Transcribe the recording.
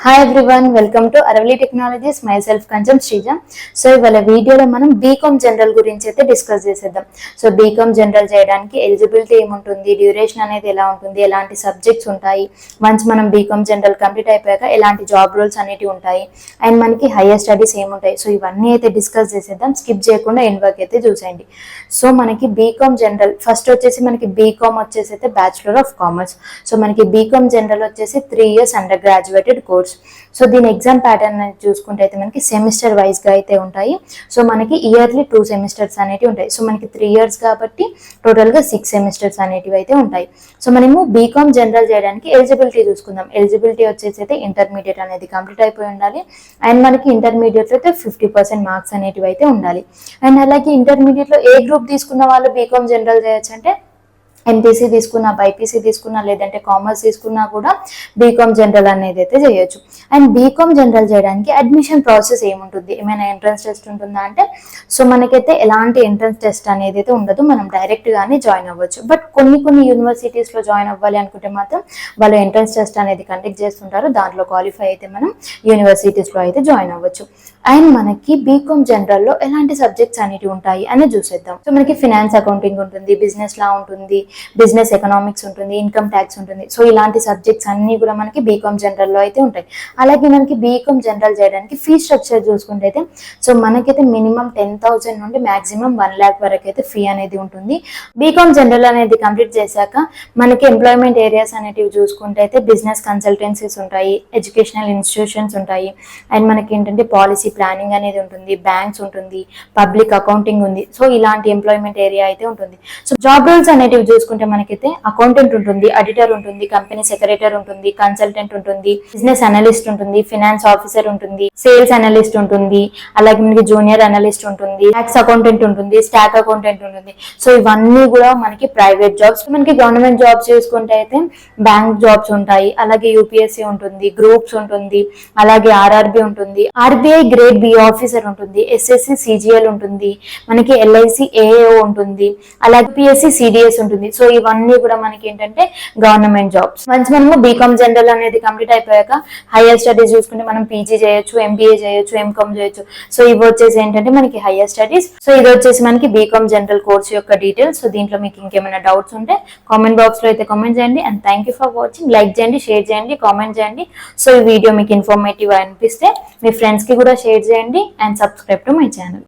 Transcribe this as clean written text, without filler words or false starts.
Hi everyone, welcome to Aravali technologies. My సెల్ఫ్ కొంచెం Sreeja. So ఇవాళ వీడియోలో మనం బీకామ్ జనరల్ గురించి అయితే డిస్కస్ చేసేద్దాం. సో బీకామ్ జనరల్ చేయడానికి ఎలిజిబిలిటీ ఏముంటుంది, డ్యూరేషన్ అనేది ఎలా ఉంటుంది, ఎలాంటి సబ్జెక్ట్స్ ఉంటాయి, వన్స్ మనం బీకామ్ జనరల్ కంప్లీట్ అయిపోయాక ఎలాంటి జాబ్ రోల్స్ అనేవి ఉంటాయి, అండ్ మనకి హైయర్ స్టడీస్ ఏముంటాయి. సో ఇవన్నీ అయితే డిస్కస్ చేసేద్దాం. స్కిప్ చేయకుండా ఎండ్ వరకు అయితే చూసేయండి. సో మనకి బీకామ్ జనరల్ ఫస్ట్ వచ్చేసి మనకి బీకామ్ వచ్చేసి అయితే బ్యాచులర్ ఆఫ్ కామర్స్. సో మనకి బీకామ్ జనరల్ వచ్చేసి 3 years under graduated course. So దీని ఎగ్జామ్ ప్యాటర్న్ చూసుకుంటే అయితే మనకి సెమిస్టర్ వైజ్ గా అయితే ఉంటాయి. సో మనకి ఇయర్లీ 2 సెమిస్టర్స్ అనేవి ఉంటాయి. సో మనకి 3 years కాబట్టి టోటల్ గా 6 సెమిస్టర్స్ అనేటివి అయితే ఉంటాయి. సో మనము బీకామ్ జనరల్ చేయడానికి ఎలిజిబిలిటీ చూసుకుందాం. ఎలిజిబిలిటీ వచ్చేసి అయితే ఇంటర్మీడియట్ అనేది కంప్లీట్ అయిపోయి ఉండాలి. అండ్ మనకి ఇంటర్మీడియట్ అయితే 50% మార్క్స్ అనేటివి అయితే ఉండాలి. అండ్ అలాగే ఇంటర్మీడియట్ లో ఏ గ్రూప్ తీసుకున్న వాళ్ళు బీకామ్ జనరల్ చేయొచ్చు అంటే ఎంపీసీ తీసుకున్నా, బైపీసీ తీసుకున్నా, లేదంటే కామర్స్ తీసుకున్నా కూడా బీకామ్ జనరల్ అనేది అయితే చేయొచ్చు. అండ్ బీకామ్ జనరల్ చేయడానికి అడ్మిషన్ ప్రాసెస్ ఏముంటుంది, ఏమైనా ఎంట్రన్స్ టెస్ట్ ఉంటుందా అంటే సో మనకైతే ఎలాంటి ఎంట్రన్స్ టెస్ట్ అనేది అయితే ఉండదు. మనం డైరెక్ట్ గానే జాయిన్ అవ్వచ్చు. బట్ కొన్ని యూనివర్సిటీస్ లో జాయిన్ అవ్వాలి అనుకుంటే మాత్రం వాళ్ళు ఎంట్రన్స్ టెస్ట్ అనేది కండక్ట్ చేస్తుంటారు. దాంట్లో క్వాలిఫై అయితే మనం యూనివర్సిటీస్ లో అయితే జాయిన్ అవ్వచ్చు. అండ్ మనకి బీకామ్ జనరల్ లో ఎలాంటి సబ్జెక్ట్స్ అనేవి ఉంటాయి అని చూసేద్దాం. సో మనకి ఫినాన్స్ అకౌంటింగ్ ఉంటుంది, బిజినెస్ లా ఉంటుంది, బిజినెస్ ఎకనామిక్స్ ఉంటుంది, ఇన్కమ్ ట్యాక్స్ ఉంటుంది. సో ఇలాంటి సబ్జెక్ట్స్ అన్ని కూడా మనకి బీకామ్ జనరల్ లో అయితే ఉంటాయి. అలాగే మనకి బీకామ్ జనరల్ చేయడానికి ఫీ స్ట్రక్చర్ చూసుకుంటే అయితే సో మనకైతే మినిమం 10,000 నుండి మాక్సిమం 1 lakh వరకు అయితే ఫీ అనేది ఉంటుంది. బీకామ్ జనరల్ అనేది కంప్లీట్ చేశాక మనకి ఎంప్లాయ్మెంట్ ఏరియాస్ అనేటివి చూసుకుంటే అయితే బిజినెస్ కన్సల్టెన్సీస్ ఉంటాయి, ఎడ్యుకేషనల్ ఇన్స్టిట్యూషన్స్ ఉంటాయి, అండ్ మనకి ఏంటంటే పాలసీ ప్లానింగ్ అనేది ఉంటుంది, బ్యాంక్స్ ఉంటుంది, పబ్లిక్ అకౌంటింగ్ ఉంది. సో ఇలాంటి ఎంప్లాయ్మెంట్ ఏరియా అయితే ఉంటుంది. సో జాబ్ రోల్స్ అనేటివి చూసుకుంటే మనకైతే అకౌంటెంట్ ఉంటుంది, ఆడిటర్ ఉంటుంది, కంపెనీ సెక్రటరీ ఉంటుంది, కన్సల్టెంట్ ఉంటుంది, బిజినెస్ అనలిస్ట్ ఉంటుంది, ఫినాన్స్ ఆఫీసర్ ఉంటుంది, సేల్స్ అనలిస్ట్ ఉంటుంది, అలాగే మనకి జూనియర్ అనలిస్ట్ ఉంటుంది, ట్యాక్స్ అకౌంటెంట్ ఉంటుంది, స్టాక్ అకౌంటెంట్ ఉంటుంది. సో ఇవన్నీ కూడా మనకి ప్రైవేట్ జాబ్స్. మనకి గవర్నమెంట్ జాబ్స్ చూసుకుంటే అయితే బ్యాంక్ జాబ్స్ ఉంటాయి, అలాగే యూపీఎస్సీ ఉంటుంది, గ్రూప్స్ ఉంటుంది, అలాగే ఆర్ఆర్బి ఉంటుంది, ఆర్బీఐ గ్రేడ్ బి ఆఫీసర్ ఉంటుంది, ఎస్ఎస్సి సిజిఎల్ ఉంటుంది, మనకి ఎల్ఐసి ఏఏఓ ఉంటుంది, అలాగే పిఎస్సి సిడిఎస్ ఉంటుంది. సో ఇవన్నీ కూడా మనకి ఏంటంటే గవర్నమెంట్ జాబ్స్. వన్స్ మనము బీకామ్ జనరల్ అనేది కంప్లీట్ అయిపోయాక హైయర్ స్టడీస్ చూసుకుంటే మనం పీజీ చేయొచ్చు, ఎంబీఏ చేయొచ్చు, ఎంకామ్ చేయొచ్చు. సో ఇవి వచ్చేసి ఏంటంటే మనకి హైయర్ స్టడీస్. సో ఇది వచ్చేసి మనకి బీకామ్ జనరల్ కోర్స్ యొక్క డీటెయిల్స్. సో దీంట్లో మీకు ఇంకేమైనా డౌట్స్ ఉంటే కామెంట్ బాక్స్ లో అయితే కామెంట్ చేయండి. And thank you for watching. Like చేయండి, షేర్ చేయండి, కామెంట్ చేయండి. సో ఈ వీడియో మీకు ఇన్ఫర్మేటివ్ అనిపిస్తే మీ ఫ్రెండ్స్ కి కూడా షేర్ చేయండి and subscribe to my channel.